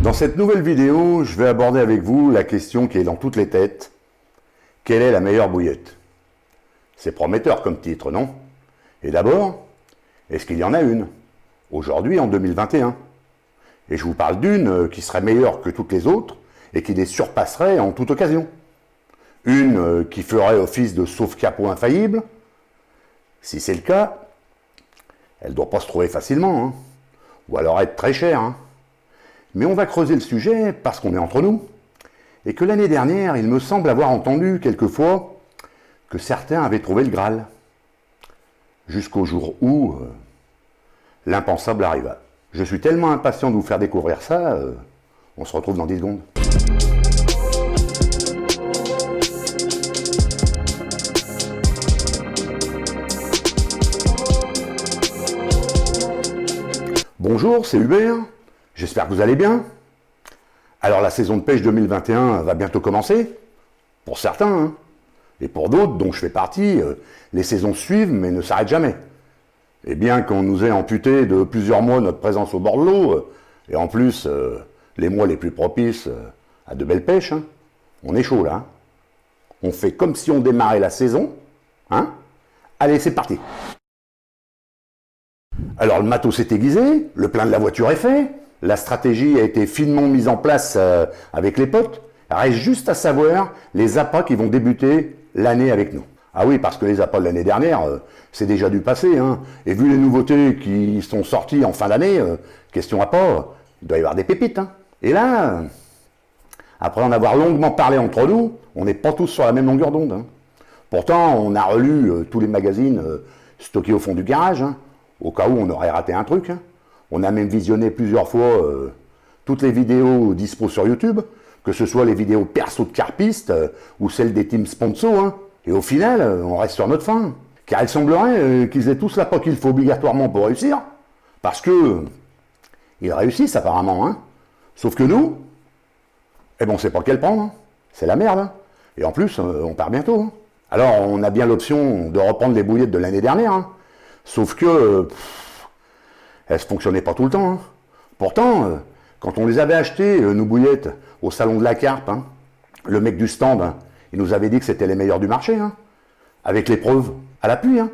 Dans cette nouvelle vidéo, je vais aborder avec vous la question qui est dans toutes les têtes. Quelle est la meilleure bouillette? C'est prometteur comme titre, non? Et d'abord, est-ce qu'il y en a une? Aujourd'hui, en 2021. Et je vous parle d'une qui serait meilleure que toutes les autres et qui les surpasserait en toute occasion. Une qui ferait office de sauve-capot infaillible. Si c'est le cas, elle ne doit pas se trouver facilement, hein. Ou alors être très chère, hein. Mais on va creuser le sujet parce qu'on est entre nous, et que l'année dernière, il me semble avoir entendu quelquefois que certains avaient trouvé le Graal. Jusqu'au jour où l'impensable arriva. Je suis tellement impatient de vous faire découvrir ça, on se retrouve dans 10 secondes. Bonjour, c'est Hubert, j'espère que vous allez bien. Alors la saison de pêche 2021 va bientôt commencer, pour certains, hein. Et pour d'autres, dont je fais partie, les saisons suivent mais ne s'arrêtent jamais. Et bien qu'on nous ait amputé de plusieurs mois notre présence au bord de l'eau, et en plus les mois les plus propices à de belles pêches, hein, on est chaud là. Hein. On fait comme si on démarrait la saison. Hein. Allez, c'est parti. Alors le matos est aiguisé, le plein de la voiture est fait, la stratégie a été finement mise en place avec les potes. Reste juste à savoir les appâts qui vont débuter l'année avec nous. Ah oui, parce que les appâts de l'année dernière, c'est déjà du passé, hein. Et vu les nouveautés qui sont sorties en fin d'année, question appâts, il doit y avoir des pépites, hein. Et là, après en avoir longuement parlé entre nous, on n'est pas tous sur la même longueur d'onde, hein. Pourtant, on a relu tous les magazines stockés au fond du garage, hein, au cas où on aurait raté un truc, hein. On a même visionné plusieurs fois toutes les vidéos dispo sur YouTube, que ce soit les vidéos perso de carpistes ou celles des teams sponsors, hein. Et au final, on reste sur notre faim. Car il semblerait qu'ils aient tous l'appât qu'il faut obligatoirement pour réussir, parce que ils réussissent apparemment, hein. Sauf que nous, eh ben on sait pas lequel prendre, hein. C'est la merde, hein. Et en plus, on part bientôt, hein. Alors on a bien l'option de reprendre les bouillettes de l'année dernière, hein. Sauf que elles ne fonctionnaient pas tout le temps, hein. Pourtant, quand on les avait achetées, nos bouillettes, au salon de la carpe, hein, le mec du stand, hein, il nous avait dit que c'était les meilleures du marché, hein, avec les preuves à l'appui, hein,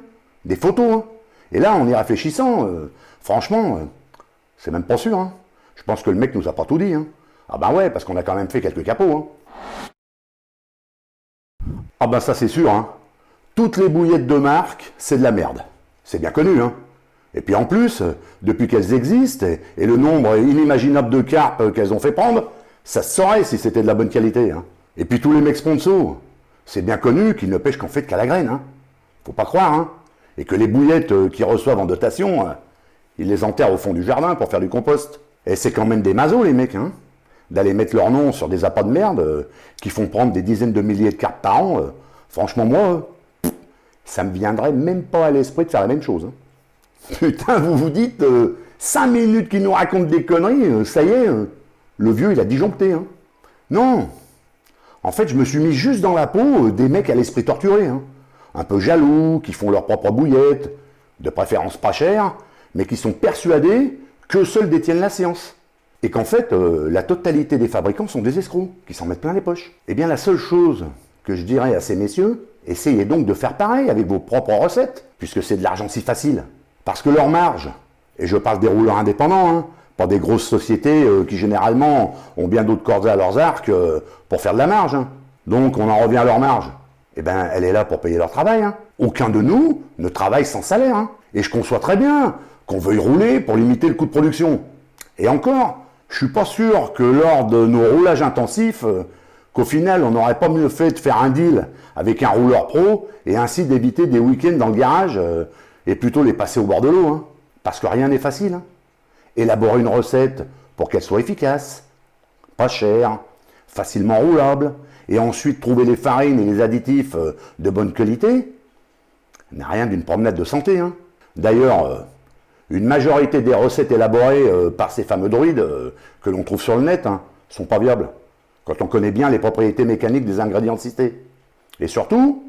des photos, hein. Et là, en y réfléchissant, franchement, c'est même pas sûr, hein. Je pense que le mec nous a pas tout dit, hein. Ah ben ouais, parce qu'on a quand même fait quelques capots, hein. Ah ben ça c'est sûr, hein. Toutes les bouillettes de marque, c'est de la merde. C'est bien connu, hein. Et puis en plus, depuis qu'elles existent, et le nombre inimaginable de carpes qu'elles ont fait prendre, ça se saurait si c'était de la bonne qualité, hein. Et puis tous les mecs sponsors, c'est bien connu qu'ils ne pêchent qu'en fait qu'à la graine, hein. Faut pas croire, hein. Et que les bouillettes qu'ils reçoivent en dotation, ils les enterrent au fond du jardin pour faire du compost. Et c'est quand même des mazos les mecs, hein, d'aller mettre leur nom sur des appâts de merde qui font prendre des dizaines de milliers de carpes par an. Franchement moi, ça me viendrait même pas à l'esprit de faire la même chose, hein. Putain, vous vous dites, 5 minutes qu'il nous raconte des conneries, ça y est, le vieux il a disjoncté, hein. Non, en fait je me suis mis juste dans la peau des mecs à l'esprit torturé, hein. Un peu jaloux, qui font leur propre bouillette, de préférence pas chère, mais qui sont persuadés que seuls détiennent la science. Et qu'en fait, la totalité des fabricants sont des escrocs, qui s'en mettent plein les poches. Eh bien la seule chose que je dirais à ces messieurs, essayez donc de faire pareil avec vos propres recettes, puisque c'est de l'argent si facile. Parce que leur marge, et je parle des rouleurs indépendants, hein, pas des grosses sociétés qui généralement ont bien d'autres cordes à leurs arcs pour faire de la marge, hein. Donc on en revient à leur marge. Eh bien elle est là pour payer leur travail, hein. Aucun de nous ne travaille sans salaire, hein. Et je conçois très bien qu'on veuille rouler pour limiter le coût de production. Et encore, je suis pas sûr que lors de nos roulages intensifs, qu'au final on n'aurait pas mieux fait de faire un deal avec un rouleur pro et ainsi d'éviter des week-ends dans le garage et plutôt les passer au bord de l'eau, hein. Parce que rien n'est facile, hein. Élaborer une recette pour qu'elle soit efficace, pas chère, facilement roulable, et ensuite trouver les farines et les additifs de bonne qualité, n'a rien d'une promenade de santé, hein. D'ailleurs, une majorité des recettes élaborées par ces fameux druides que l'on trouve sur le net, hein, sont pas viables, quand on connaît bien les propriétés mécaniques des ingrédients cités. Et surtout,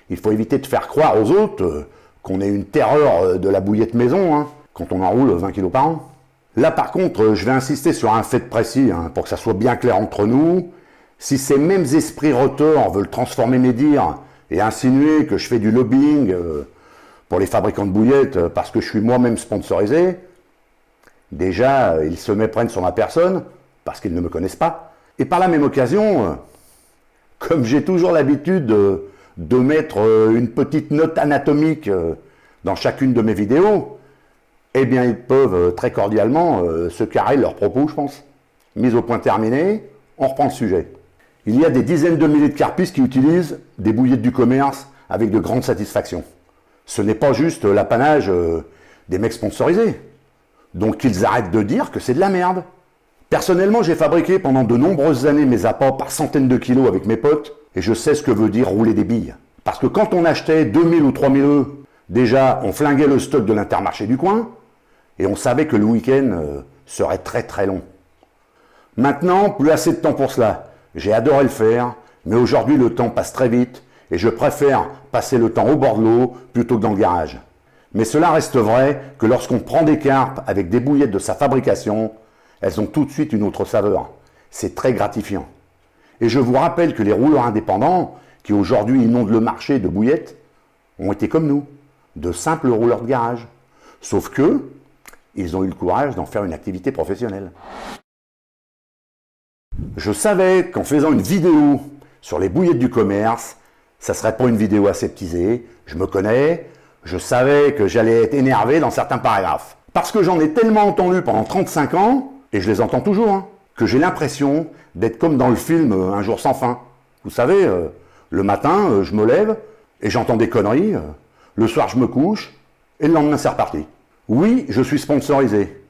il faut éviter de faire croire aux autres qu'on est une terreur de la bouillette maison, hein, quand on enroule 20 kg par an. Là par contre, je vais insister sur un fait précis, pour que ça soit bien clair entre nous. Si ces mêmes esprits retors veulent transformer mes dires et insinuer que je fais du lobbying pour les fabricants de bouillettes parce que je suis moi-même sponsorisé, déjà, ils se méprennent sur ma personne parce qu'ils ne me connaissent pas. Et par la même occasion, comme j'ai toujours l'habitude de mettre une petite note anatomique dans chacune de mes vidéos, eh bien, ils peuvent très cordialement se carrer leurs propos, je pense. Mise au point terminée, on reprend le sujet. Il y a des dizaines de milliers de carpistes qui utilisent des bouillettes du commerce avec de grandes satisfactions. Ce n'est pas juste l'apanage des mecs sponsorisés. Donc qu'ils arrêtent de dire que c'est de la merde. Personnellement, j'ai fabriqué pendant de nombreuses années mes appâts par centaines de kilos avec mes potes, et je sais ce que veut dire rouler des billes. Parce que quand on achetait 2000 ou 3000 œufs, déjà on flinguait le stock de l'Intermarché du coin, et on savait que le week-end serait très très long. Maintenant, plus assez de temps pour cela. J'ai adoré le faire, mais aujourd'hui le temps passe très vite, et je préfère passer le temps au bord de l'eau plutôt que dans le garage. Mais cela reste vrai que lorsqu'on prend des carpes avec des bouillettes de sa fabrication, elles ont tout de suite une autre saveur. C'est très gratifiant. Et je vous rappelle que les rouleurs indépendants, qui aujourd'hui inondent le marché de bouillettes, ont été comme nous, de simples rouleurs de garage. Sauf que, ils ont eu le courage d'en faire une activité professionnelle. Je savais qu'en faisant une vidéo sur les bouillettes du commerce, ça ne serait pas une vidéo aseptisée, je me connais, je savais que j'allais être énervé dans certains paragraphes. Parce que j'en ai tellement entendu pendant 35 ans, et je les entends toujours, que j'ai l'impression d'être comme dans le film Un jour sans fin. Vous savez, le matin, je me lève et j'entends des conneries, le soir je me couche, et le lendemain c'est reparti. Oui, je suis sponsorisé,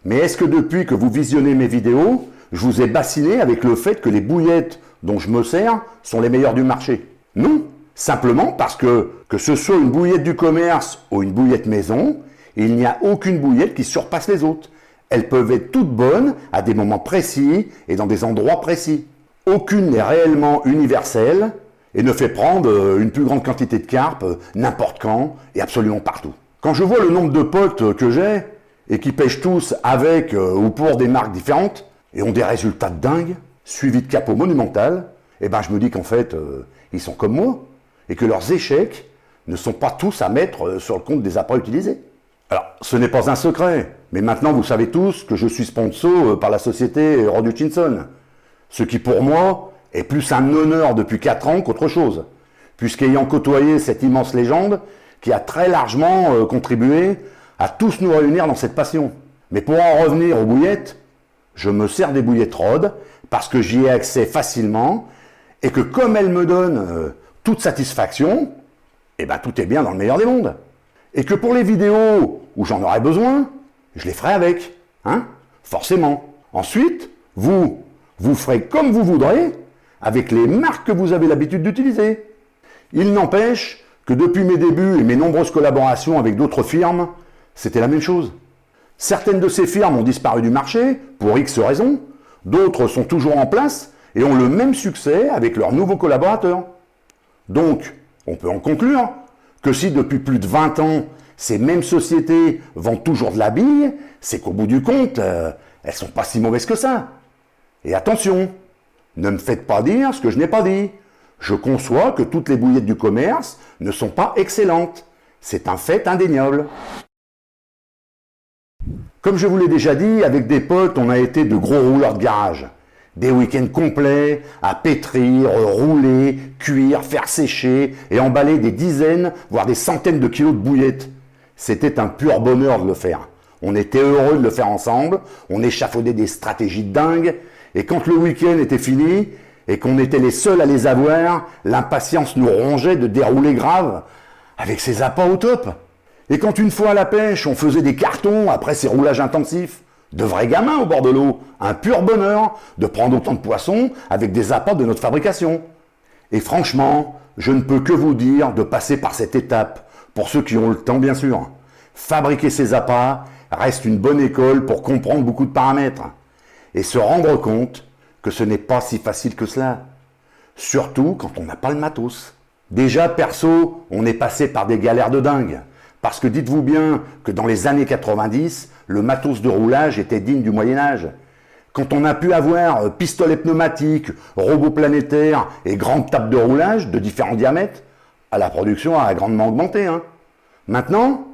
mais est-ce que depuis que vous visionnez mes vidéos, je vous ai bassiné avec le fait que les bouillettes dont je me sers sont les meilleures du marché? Non, simplement parce que ce soit une bouillette du commerce ou une bouillette maison, il n'y a aucune bouillette qui surpasse les autres. Elles peuvent être toutes bonnes à des moments précis et dans des endroits précis. Aucune n'est réellement universelle et ne fait prendre une plus grande quantité de carpes n'importe quand et absolument partout. Quand je vois le nombre de potes que j'ai et qui pêchent tous avec ou pour des marques différentes et ont des résultats de dingue, suivis de capots monumentales, eh ben je me dis qu'en fait, ils sont comme moi et que leurs échecs ne sont pas tous à mettre sur le compte des appâts utilisés. Alors, ce n'est pas un secret, mais maintenant vous savez tous que je suis sponsor par la société Rodd Hutchinson, ce qui pour moi est plus un honneur depuis 4 ans qu'autre chose, puisqu'ayant côtoyé cette immense légende qui a très largement contribué à tous nous réunir dans cette passion. Mais pour en revenir aux bouillettes, je me sers des bouillettes Rodd parce que j'y ai accès facilement et que comme elles me donnent toute satisfaction, eh ben tout est bien dans le meilleur des mondes. Et que pour les vidéos où j'en aurai besoin, je les ferai avec, forcément. Ensuite, vous ferez comme vous voudrez avec les marques que vous avez l'habitude d'utiliser. Il n'empêche que depuis mes débuts et mes nombreuses collaborations avec d'autres firmes, c'était la même chose. Certaines de ces firmes ont disparu du marché pour X raisons, d'autres sont toujours en place et ont le même succès avec leurs nouveaux collaborateurs. Donc, on peut en conclure que si depuis plus de 20 ans, ces mêmes sociétés vendent toujours de la bille, c'est qu'au bout du compte, elles sont pas si mauvaises que ça. Et attention, ne me faites pas dire ce que je n'ai pas dit. Je conçois que toutes les bouillettes du commerce ne sont pas excellentes. C'est un fait indéniable. Comme je vous l'ai déjà dit, avec des potes, on a été de gros rouleurs de garage. Des week-ends complets à pétrir, rouler, cuire, faire sécher et emballer des dizaines, voire des centaines de kilos de bouillettes. C'était un pur bonheur de le faire. On était heureux de le faire ensemble, on échafaudait des stratégies dingues, et quand le week-end était fini et qu'on était les seuls à les avoir, l'impatience nous rongeait de dérouler grave avec ces appâts au top. Et quand une fois à la pêche, on faisait des cartons après ces roulages intensifs, de vrais gamins au bord de l'eau, un pur bonheur de prendre autant de poissons avec des appâts de notre fabrication. Et franchement, je ne peux que vous dire de passer par cette étape, pour ceux qui ont le temps bien sûr. Fabriquer ces appâts reste une bonne école pour comprendre beaucoup de paramètres et se rendre compte que ce n'est pas si facile que cela, surtout quand on n'a pas le matos. Déjà perso, on est passé par des galères de dingue, Parce que dites-vous bien que dans les années 90, le matos de roulage était digne du Moyen-Âge. Quand on a pu avoir pistolets pneumatiques, robots planétaires et grandes tables de roulage de différents diamètres, la production a grandement augmenté. Maintenant,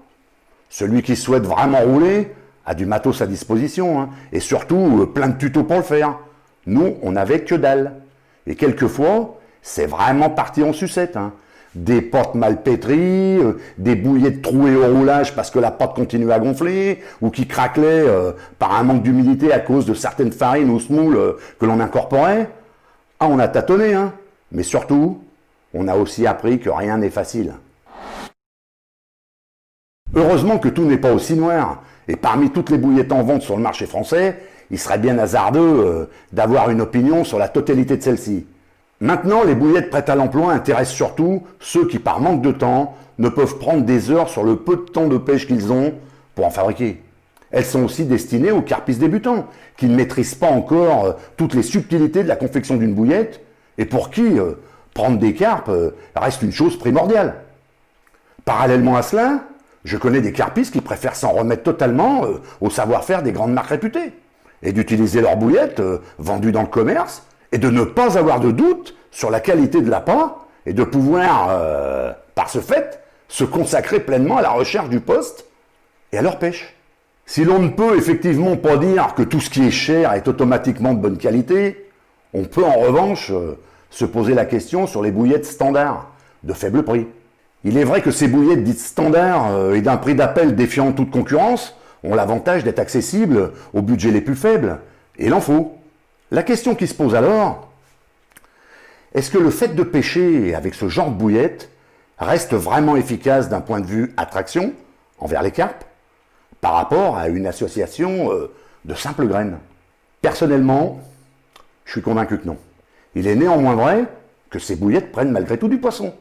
celui qui souhaite vraiment rouler a du matos à disposition, et surtout plein de tutos pour le faire. Nous, on n'avait que dalle. Et quelquefois, c'est vraiment parti en sucette. Des portes mal pétries, des bouillettes trouées au roulage parce que la pâte continue à gonfler, ou qui craquelaient par un manque d'humidité à cause de certaines farines ou semoules que l'on incorporait. On a tâtonné, mais surtout, on a aussi appris que rien n'est facile. Heureusement que tout n'est pas aussi noir, et parmi toutes les bouillettes en vente sur le marché français, il serait bien hasardeux d'avoir une opinion sur la totalité de celles-ci. Maintenant, les bouillettes prêtes à l'emploi intéressent surtout ceux qui, par manque de temps, ne peuvent prendre des heures sur le peu de temps de pêche qu'ils ont pour en fabriquer. Elles sont aussi destinées aux carpistes débutants, qui ne maîtrisent pas encore toutes les subtilités de la confection d'une bouillette, et pour qui prendre des carpes reste une chose primordiale. Parallèlement à cela, je connais des carpistes qui préfèrent s'en remettre totalement au savoir-faire des grandes marques réputées, et d'utiliser leurs bouillettes vendues dans le commerce, et de ne pas avoir de doute sur la qualité de l'appât, et de pouvoir, par ce fait, se consacrer pleinement à la recherche du poste et à leur pêche. Si l'on ne peut effectivement pas dire que tout ce qui est cher est automatiquement de bonne qualité, on peut en revanche se poser la question sur les bouillettes standards, de faible prix. Il est vrai que ces bouillettes dites standards et d'un prix d'appel défiant toute concurrence ont l'avantage d'être accessibles aux budgets les plus faibles, et il en faut. La question qui se pose alors, est-ce que le fait de pêcher avec ce genre de bouillette reste vraiment efficace d'un point de vue attraction envers les carpes par rapport à une association de simples graines? Personnellement, je suis convaincu que non. Il est néanmoins vrai que ces bouillettes prennent malgré tout du poisson.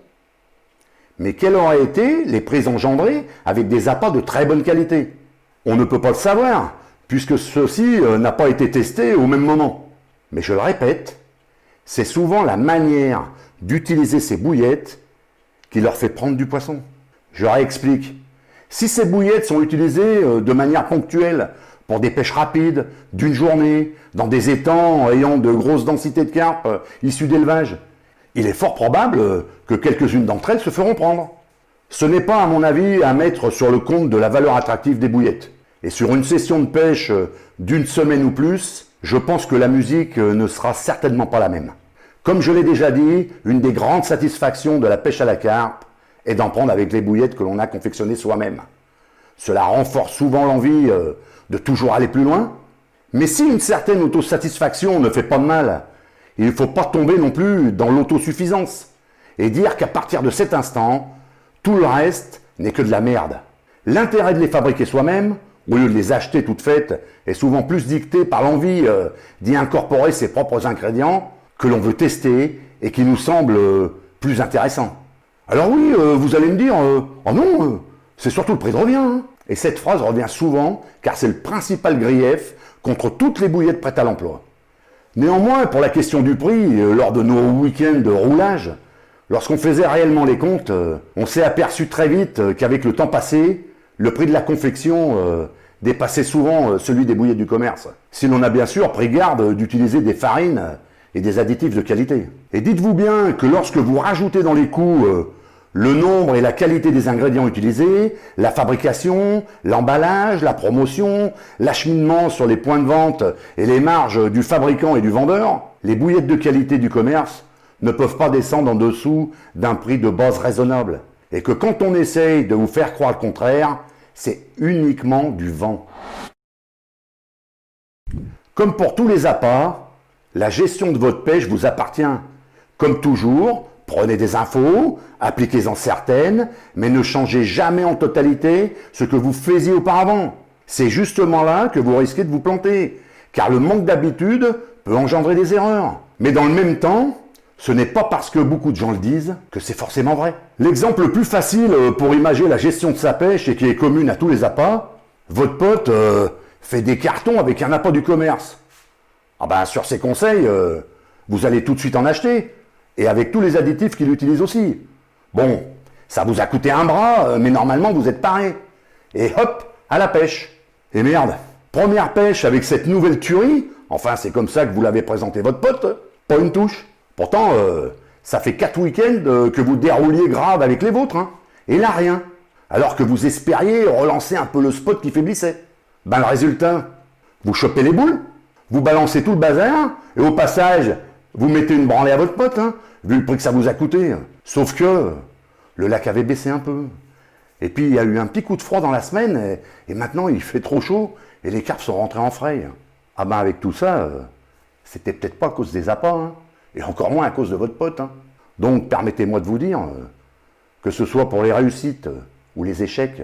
Mais quelles auraient été les prises engendrées avec des appâts de très bonne qualité? On ne peut pas le savoir, puisque ceci n'a pas été testé au même moment. Mais je le répète, c'est souvent la manière d'utiliser ces bouillettes qui leur fait prendre du poisson. Je réexplique. Si ces bouillettes sont utilisées de manière ponctuelle pour des pêches rapides, d'une journée, dans des étangs ayant de grosses densités de carpes issues d'élevage, il est fort probable que quelques-unes d'entre elles se feront prendre. Ce n'est pas, à mon avis, à mettre sur le compte de la valeur attractive des bouillettes. Et sur une session de pêche d'une semaine ou plus, je pense que la musique ne sera certainement pas la même. Comme je l'ai déjà dit, une des grandes satisfactions de la pêche à la carpe est d'en prendre avec les bouillettes que l'on a confectionnées soi-même. Cela renforce souvent l'envie de toujours aller plus loin. Mais si une certaine autosatisfaction ne fait pas de mal, il ne faut pas tomber non plus dans l'autosuffisance et dire qu'à partir de cet instant, tout le reste n'est que de la merde. L'intérêt de les fabriquer soi-même, au lieu de les acheter toutes faites, est souvent plus dicté par l'envie d'y incorporer ses propres ingrédients que l'on veut tester et qui nous semblent plus intéressants. Alors oui, vous allez me dire « Oh non, c'est surtout le prix de revient ». Et cette phrase revient souvent car c'est le principal grief contre toutes les bouillettes prêtes à l'emploi. Néanmoins, pour la question du prix, lors de nos week-ends de roulage, lorsqu'on faisait réellement les comptes, on s'est aperçu très vite qu'avec le temps passé, le prix de la confection dépassait souvent celui des bouillettes du commerce. Si l'on a bien sûr pris garde d'utiliser des farines et des additifs de qualité. Et dites-vous bien que lorsque vous rajoutez dans les coûts le nombre et la qualité des ingrédients utilisés, la fabrication, l'emballage, la promotion, l'acheminement sur les points de vente et les marges du fabricant et du vendeur, les bouillettes de qualité du commerce ne peuvent pas descendre en dessous d'un prix de base raisonnable. Et que quand on essaye de vous faire croire le contraire, c'est uniquement du vent. Comme pour tous les appâts, la gestion de votre pêche vous appartient. Comme toujours, prenez des infos, appliquez-en certaines, mais ne changez jamais en totalité ce que vous faisiez auparavant. C'est justement là que vous risquez de vous planter, car le manque d'habitude peut engendrer des erreurs. Mais dans le même temps, ce n'est pas parce que beaucoup de gens le disent que c'est forcément vrai. L'exemple le plus facile pour imager la gestion de sa pêche et qui est commune à tous les appâts, votre pote fait des cartons avec un appât du commerce. Sur ses conseils, vous allez tout de suite en acheter, et avec tous les additifs qu'il utilise aussi. Bon, Ça vous a coûté un bras, mais normalement vous êtes paré. Et hop, à la pêche. Et merde, première pêche avec cette nouvelle tuerie, enfin c'est comme ça que vous l'avez présenté votre pote, pas une touche. Pourtant, ça fait 4 week-ends que vous dérouliez grave avec les vôtres, hein. Et là rien. Alors que vous espériez relancer un peu le spot qui faiblissait. Ben le résultat, vous chopez les boules, vous balancez tout le bazar, et au passage, vous mettez une branlée à votre pote, hein, vu le prix que ça vous a coûté. Sauf que le lac avait baissé un peu. Et puis il y a eu un petit coup de froid dans la semaine, et maintenant il fait trop chaud, et les carpes sont rentrées en fray. Ah ben avec tout ça, c'était peut-être pas à cause des appâts, hein, et encore moins à cause de votre pote. Hein. Donc permettez-moi de vous dire, que ce soit pour les réussites ou les échecs,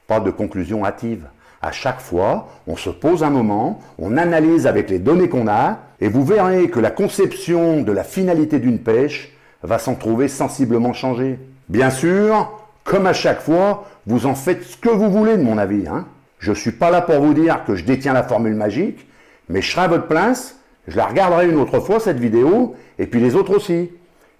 pas de conclusion hâtive. À chaque fois, on se pose un moment, on analyse avec les données qu'on a, et vous verrez que la conception de la finalité d'une pêche va s'en trouver sensiblement changée. Bien sûr, comme à chaque fois, vous en faites ce que vous voulez de mon avis. Hein. Je ne suis pas là pour vous dire que je détiens la formule magique, mais je serai à votre place, je la regarderai une autre fois cette vidéo, et puis les autres aussi.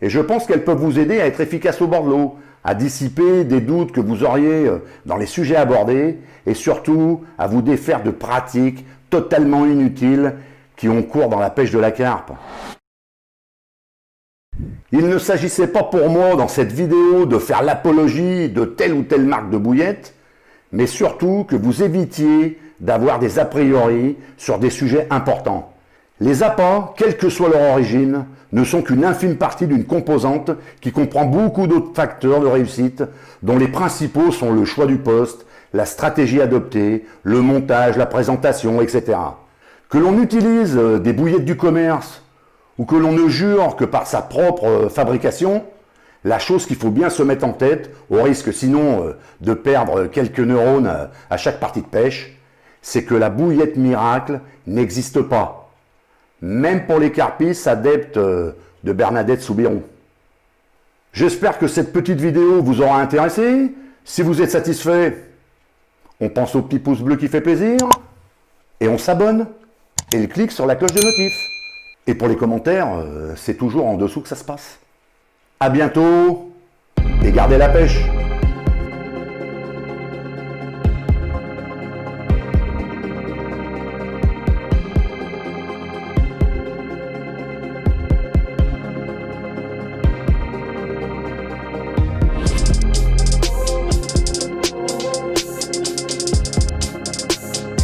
Et je pense qu'elles peuvent vous aider à être efficace au bord de l'eau, à dissiper des doutes que vous auriez dans les sujets abordés, et surtout à vous défaire de pratiques totalement inutiles qui ont cours dans la pêche de la carpe. Il ne s'agissait pas pour moi dans cette vidéo de faire l'apologie de telle ou telle marque de bouillette, mais surtout que vous évitiez d'avoir des a priori sur des sujets importants. Les appâts, quelle que soit leur origine, ne sont qu'une infime partie d'une composante qui comprend beaucoup d'autres facteurs de réussite, dont les principaux sont le choix du poste, la stratégie adoptée, le montage, la présentation, etc. Que l'on utilise des bouillettes du commerce, ou que l'on ne jure que par sa propre fabrication, la chose qu'il faut bien se mettre en tête, au risque sinon de perdre quelques neurones à chaque partie de pêche, c'est que la bouillette miracle n'existe pas. Même pour les carpistes adeptes de Bernadette Soubirous. J'espère que cette petite vidéo vous aura intéressé. Si vous êtes satisfait, on pense au petit pouce bleu qui fait plaisir, et on s'abonne, et on clique sur la cloche de notif. Et pour les commentaires, c'est toujours en dessous que ça se passe. À bientôt, et gardez la pêche.